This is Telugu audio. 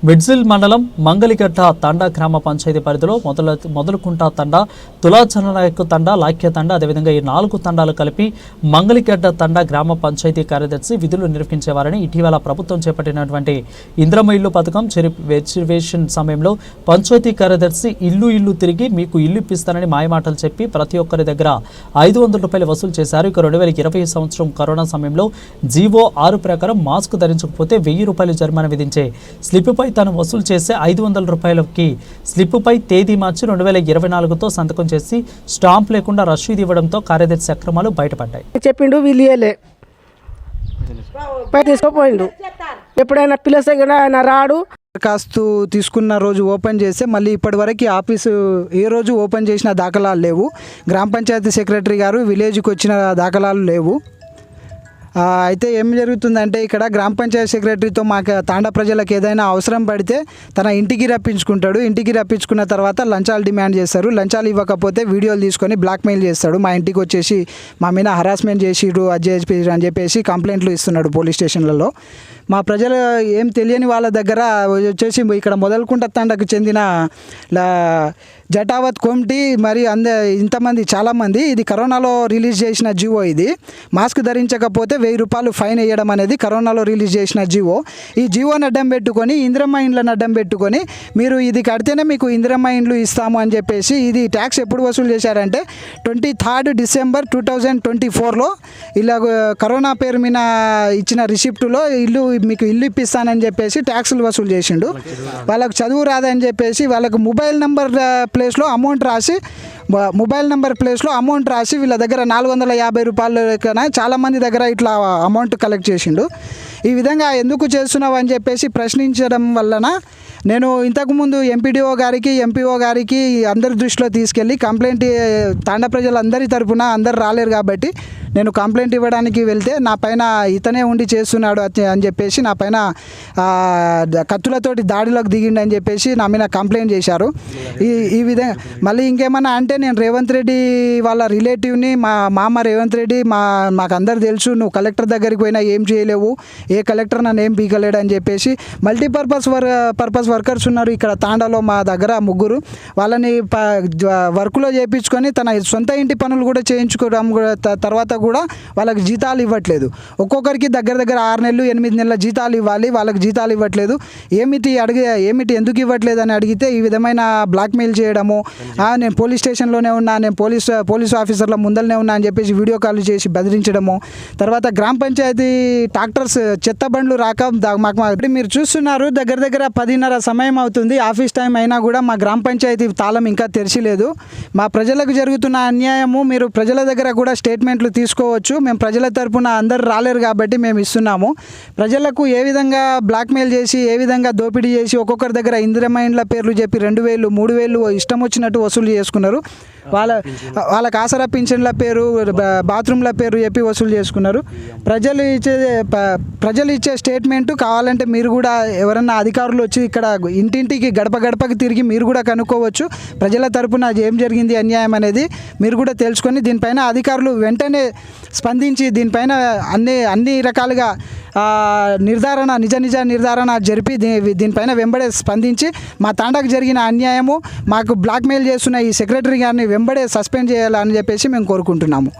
మిడ్జిల్ మండలం మంగలిగడ్డ తండా గ్రామ పంచాయతీ పరిధిలో మొదలుకుంట తండా, తులాచననాయకు తండా, లాఖ్య తండా, అదేవిధంగా ఈ 4 తండాలు కలిపి మంగలిగడ్డ తండా గ్రామ పంచాయతీ కార్యదర్శి విధులు నిర్వహించేవారని ఇటీవల ప్రభుత్వం చేపట్టినటువంటి ఇంద్రమ్మ ఇల్లు పథకం వెరిఫికేషన్ సమయంలో పంచాయతీ కార్యదర్శి ఇల్లు తిరిగి మీకు ఇల్లు ఇప్పిస్తానని మాయమాటలు చెప్పి ప్రతి ఒక్కరి దగ్గర 500 రూపాయలు వసూలు చేశారు. ఇక 2020 సంవత్సరం కరోనా సమయంలో జీవో 6 ప్రకారం మాస్క్ ధరించకపోతే 1000 రూపాయలు జరిమానా విధించే స్లిప్పుపై తను వసూలు చేసే 500 రూపాయలకి స్లిప్పుపై తేదీ మార్చి 2024తో సంతకం చేసి స్టాంప్ లేకుండా రసీదు ఇవ్వడంతో కార్యదర్శి అక్రమాలు బయటపడ్డాయి. చెప్పిండు వీళ్ళే తీసుకోపోయిండు. ఎప్పుడైనా పిలిస్తే కూడా ఆయన రాడు. దరఖాస్తు తీసుకున్న రోజు ఓపెన్ చేస్తే మళ్ళీ ఇప్పటివరకు ఆఫీసు ఏ రోజు ఓపెన్ చేసిన దాఖలాలు లేవు. గ్రామ పంచాయతీ సెక్రటరీ గారు విలేజ్కి వచ్చిన దాఖలాలు లేవు. అయితే ఏం జరుగుతుందంటే ఇక్కడ గ్రామ పంచాయతీ సెక్రటరీతో మాకు తాండా ప్రజలకు ఏదైనా అవసరం పడితే తన ఇంటికి రప్పించుకుంటాడు. ఇంటికి రప్పించుకున్న తర్వాత లంచాలు డిమాండ్ చేస్తారు. లంచాలు ఇవ్వకపోతే వీడియోలు తీసుకొని బ్లాక్మెయిల్ చేస్తాడు. మా ఇంటికి వచ్చేసి మా మీద హరాస్మెంట్ చేసిరు, అది చేసి అని చెప్పేసి కంప్లైంట్లు ఇస్తున్నాడు పోలీస్ స్టేషన్లలో. మా ప్రజలు ఏం తెలియని వాళ్ళ దగ్గర వచ్చేసి ఇక్కడ మొదలుకుంట తండకు చెందిన జటావత్ కోమ్టి మరి ఇంతమంది చాలామంది ఇది కరోనాలో రిలీజ్ చేసిన జీవో. ఇది మాస్క్ ధరించకపోతే 1000 రూపాయలు ఫైన్ వేయడం అనేది కరోనాలో రిలీజ్ చేసిన జీవో. ఈ జీవోని అడ్డం పెట్టుకొని ఇందిరమ్మ ఇండ్లను అడ్డం పెట్టుకొని మీరు ఇది కడితేనే మీకు ఇందిరమ్మ ఇండ్లు ఇస్తాము అని చెప్పేసి ఇది ట్యాక్స్ ఎప్పుడు వసూలు చేశారంటే 23 డిసెంబర్ 2024లో ఇలా కరోనా పేరు మీద ఇచ్చిన రిసిప్టులో మీకు ఇల్లు ఇప్పిస్తానని చెప్పేసి ట్యాక్సులు వసూలు చేసిండు. వాళ్ళకు చదువు రాదని చెప్పేసి వాళ్ళకు మొబైల్ నెంబర్ ప్లేస్లో అమౌంట్ రాసి వీళ్ళ దగ్గర 450 రూపాయలు కన్నా చాలామంది దగ్గర ఇట్లా అమౌంట్ కలెక్ట్ చేసిండు. ఈ విధంగా ఎందుకు చేస్తున్నావు అని చెప్పేసి ప్రశ్నించడం వలన నేను ఇంతకుముందు ఎంపీడీఓ గారికి ఎంపీఓ గారికి అందరి దృష్టిలో తీసుకెళ్ళి కంప్లైంట్ తాండా ప్రజలందరి తరపున అందరు రాలేరు కాబట్టి నేను కంప్లైంట్ ఇవ్వడానికి వెళ్తే నా పైన ఇతనే ఉండి చేస్తున్నాడు అని చెప్పేసి నా పైన కత్తులతోటి దాడిలోకి దిగిండి అని చెప్పేసి నా మీద కంప్లైంట్ చేశారు. ఈ విధంగా మళ్ళీ ఇంకేమన్నా అంటే నేను రేవంత్ రెడ్డి వాళ్ళ రిలేటివ్ని, మా మామ రేవంత్ రెడ్డి మాకు అందరు తెలుసు, నువ్వు కలెక్టర్ దగ్గరికి పోయినా ఏం చేయలేవు, ఏ కలెక్టర్ నన్ను ఏం పీకలేడు అని చెప్పేసి పర్పస్ వర్కర్స్ ఉన్నారు ఇక్కడ తాండాలో మా దగ్గర 3. వాళ్ళని వర్క్లో చేయించుకొని తన సొంత ఇంటి పనులు కూడా చేయించుకోవడం తర్వాత కూడా వాళ్ళకి జీతాలు ఇవ్వట్లేదు. ఒక్కొక్కరికి దగ్గర 6 నెలలు 8 నెలల జీతాలు ఇవ్వాలి, వాళ్ళకి జీతాలు ఇవ్వట్లేదు. ఏమిటి ఎందుకు ఇవ్వట్లేదు అని అడిగితే ఈ విధమైన బ్లాక్మెయిల్ చేయడము, నేను పోలీస్ స్టేషన్లోనే ఉన్నా, నేను పోలీసు ఆఫీసర్ల ముందరనే ఉన్నా అని చెప్పేసి వీడియో కాల్ చేసి బెదిరించడము. తర్వాత గ్రామ పంచాయతీ ట్రాక్టర్స్ చెత్త బండ్లు రాక మాకు మీరు చూస్తున్నారు దగ్గర 10:30 సమయం అవుతుంది. ఆఫీస్ టైం అయినా కూడా మా గ్రామ పంచాయతీ తాళం ఇంకా తెరిచిలేదు. మా ప్రజలకు జరుగుతున్న అన్యాయము మీరు ప్రజల దగ్గర కూడా స్టేట్మెంట్లు తీసుకోవచ్చు. మేము ప్రజల తరపున అందరు రాలేరు కాబట్టి మేము ఇస్తున్నాము. ప్రజలకు ఏ విధంగా బ్లాక్మెయిల్ చేసి, ఏ విధంగా దోపిడీ చేసి ఒక్కొక్కరి దగ్గర ఇందిరమ్మ ఇండ్ల పేర్లు చెప్పి 2000 3000 ఇష్టం వచ్చినట్టు వసూలు చేసుకున్నారు. వాళ్ళకి ఆసరా పింఛన్ల పేరు, బాత్రూమ్ల పేరు చెప్పి వసూలు చేసుకున్నారు. ప్రజలు ఇచ్చే స్టేట్మెంట్ కావాలంటే మీరు కూడా ఎవరన్నా అధికారులు వచ్చి ఇక్కడ ఇంటింటికి గడపకి తిరిగి మీరు కూడా కనుక్కోవచ్చు. ప్రజల తరపున ఏం జరిగింది అన్యాయం అనేది మీరు కూడా తెలుసుకొని దీనిపైన అధికారులు వెంటనే స్పందించి దీనిపైన అన్ని రకాలుగా నిజ నిర్ధారణ జరిపి దీనిపైన వెంబడే స్పందించి మా తాండాకు జరిగిన అన్యాయము, మాకు బ్లాక్మెయిల్ చేస్తున్న ఈ సెక్రటరీ గారిని వెంబడే సస్పెండ్ చేయాలని చెప్పేసి మేము కోరుకుంటున్నాము.